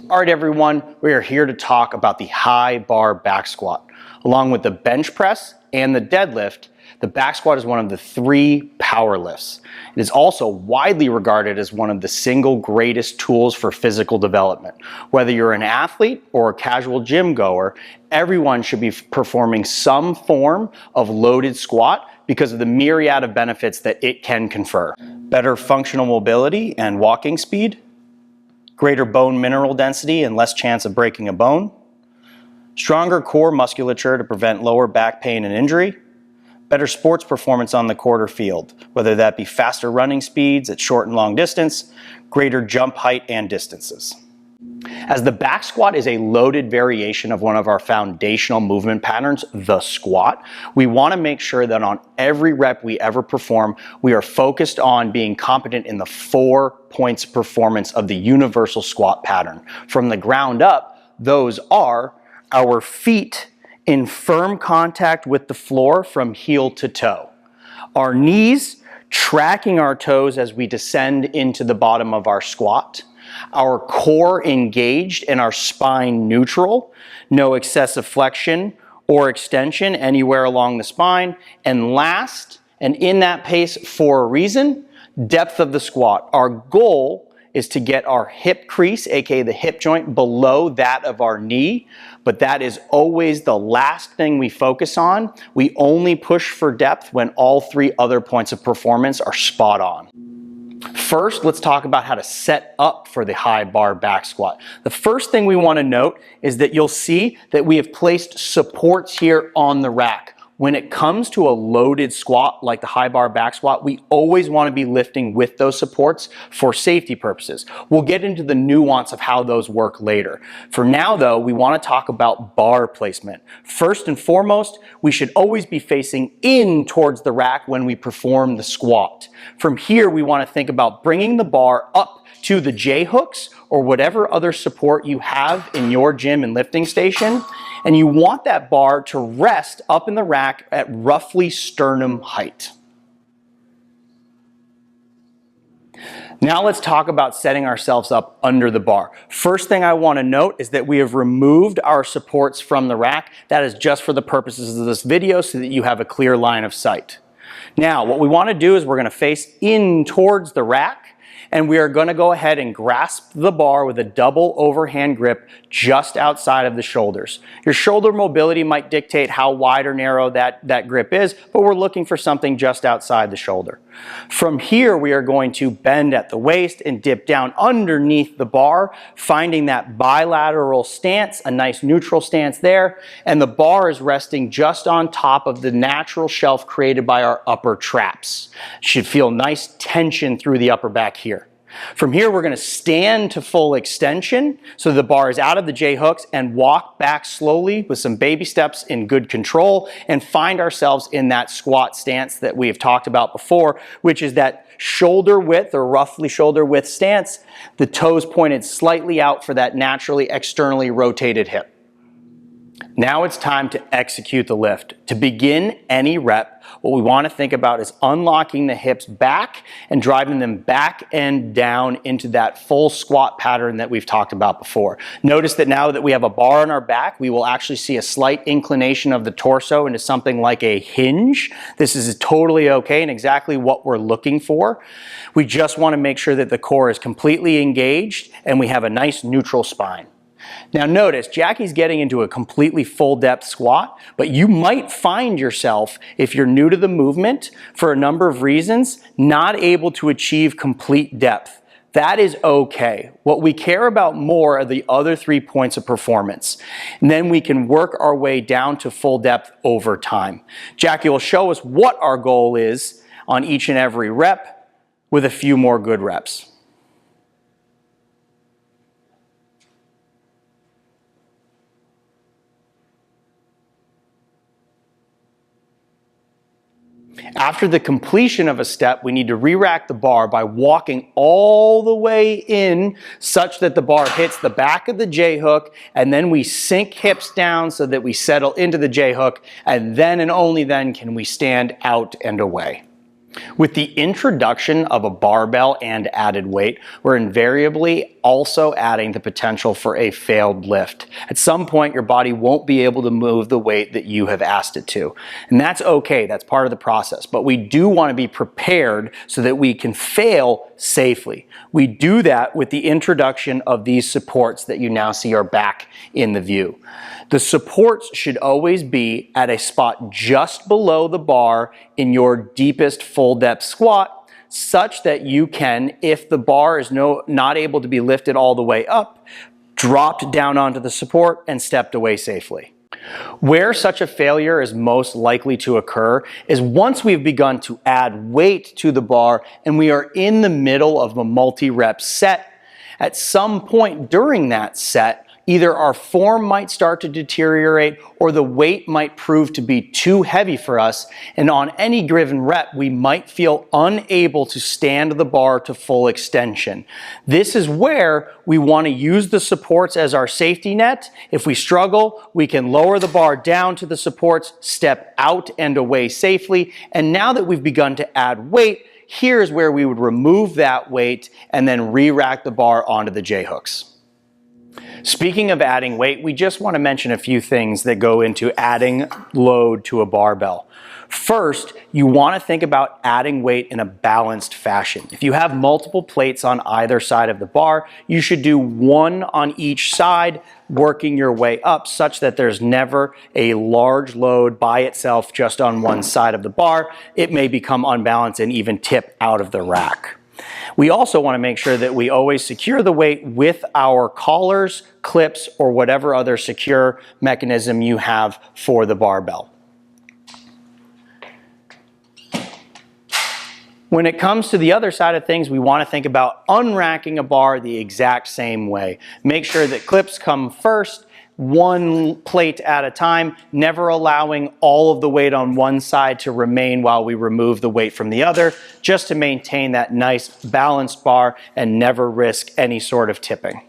All right, everyone, we are here to talk about the high bar back squat. Along with the bench press and the deadlift, the back squat is one of the 3 power lifts. It is also widely regarded as one of the single greatest tools for physical development. Whether you're an athlete or a casual gym goer, everyone should be performing some form of loaded squat because of the myriad of benefits that it can confer. Better functional mobility and walking speed, greater bone mineral density and less chance of breaking a bone, stronger core musculature to prevent lower back pain and injury, better sports performance on the court or field, whether that be faster running speeds at short and long distance, greater jump height and distances. As the back squat is a loaded variation of one of our foundational movement patterns, the squat, we want to make sure that on every rep we ever perform, we are focused on being competent in the 4 points of performance of the universal squat pattern. From the ground up, those are our feet in firm contact with the floor from heel to toe, our knees tracking our toes as we descend into the bottom of our squat, our core engaged and our spine neutral, no excessive flexion or extension anywhere along the spine, and last, and in that pace for a reason, depth of the squat. Our goal is to get our hip crease, aka the hip joint, below that of our knee, but that is always the last thing we focus on. We only push for depth when all 3 other points of performance are spot on. First, let's talk about how to set up for the high bar back squat. The first thing we want to note is that you'll see that we have placed supports here on the rack. When it comes to a loaded squat like the high bar back squat, we always want to be lifting with those supports for safety purposes. We'll get into the nuance of how those work later. For now though, we want to talk about bar placement. First and foremost, we should always be facing in towards the rack when we perform the squat. From here, we want to think about bringing the bar up to the J-hooks or whatever other support you have in your gym and lifting station, and you want that bar to rest up in the rack at roughly sternum height. Now let's talk about setting ourselves up under the bar. First thing I want to note is that we have removed our supports from the rack. That is just for the purposes of this video so that you have a clear line of sight. Now what we want to do is we're going to face in towards the rack, and we are going to go ahead and grasp the bar with a double overhand grip just outside of the shoulders. Your shoulder mobility might dictate how wide or narrow that grip is, but we're looking for something just outside the shoulder. From here, we are going to bend at the waist and dip down underneath the bar, finding that bilateral stance, a nice neutral stance there, and the bar is resting just on top of the natural shelf created by our upper traps. Should feel nice tension through the upper back here. From here, we're going to stand to full extension so the bar is out of the J-hooks and walk back slowly with some baby steps in good control and find ourselves in that squat stance that we have talked about before, which is that shoulder width or roughly shoulder width stance, the toes pointed slightly out for that naturally externally rotated hip. Now it's time to execute the lift. To begin any rep, what we want to think about is unlocking the hips back and driving them back and down into that full squat pattern that we've talked about before. Notice that now that we have a bar on our back, we will actually see a slight inclination of the torso into something like a hinge. This is totally okay and exactly what we're looking for. We just want to make sure that the core is completely engaged and we have a nice neutral spine. Now notice, Jackie's getting into a completely full depth squat, but you might find yourself, if you're new to the movement, for a number of reasons, not able to achieve complete depth. That is okay. What we care about more are the other 3 points of performance. And then we can work our way down to full depth over time. Jackie will show us what our goal is on each and every rep with a few more good reps. After the completion of a step, we need to re-rack the bar by walking all the way in such that the bar hits the back of the J-hook, and then we sink hips down so that we settle into the J-hook, and then and only then can we stand out and away. With the introduction of a barbell and added weight, we're invariably also adding the potential for a failed lift. At some point, your body won't be able to move the weight that you have asked it to. And that's okay, that's part of the process. But we do want to be prepared so that we can fail safely. We do that with the introduction of these supports that you now see are back in the view. The supports should always be at a spot just below the bar in your deepest full depth squat, such that you can, if the bar is not able to be lifted all the way up, dropped down onto the support and stepped away safely. Where such a failure is most likely to occur is once we've begun to add weight to the bar and we are in the middle of a multi-rep set. At some point during that set, either our form might start to deteriorate or the weight might prove to be too heavy for us, and on any given rep, we might feel unable to stand the bar to full extension. This is where we want to use the supports as our safety net. If we struggle, we can lower the bar down to the supports, step out and away safely, and now that we've begun to add weight, here's where we would remove that weight and then re-rack the bar onto the J-hooks. Speaking of adding weight, we just want to mention a few things that go into adding load to a barbell. First, you want to think about adding weight in a balanced fashion. If you have multiple plates on either side of the bar, you should do one on each side, working your way up such that there's never a large load by itself just on one side of the bar. It may become unbalanced and even tip out of the rack. We also want to make sure that we always secure the weight with our collars, clips, or whatever other secure mechanism you have for the barbell. When it comes to the other side of things, we want to think about unracking a bar the exact same way. Make sure that clips come first, one plate at a time, never allowing all of the weight on one side to remain while we remove the weight from the other, just to maintain that nice balanced bar and never risk any sort of tipping.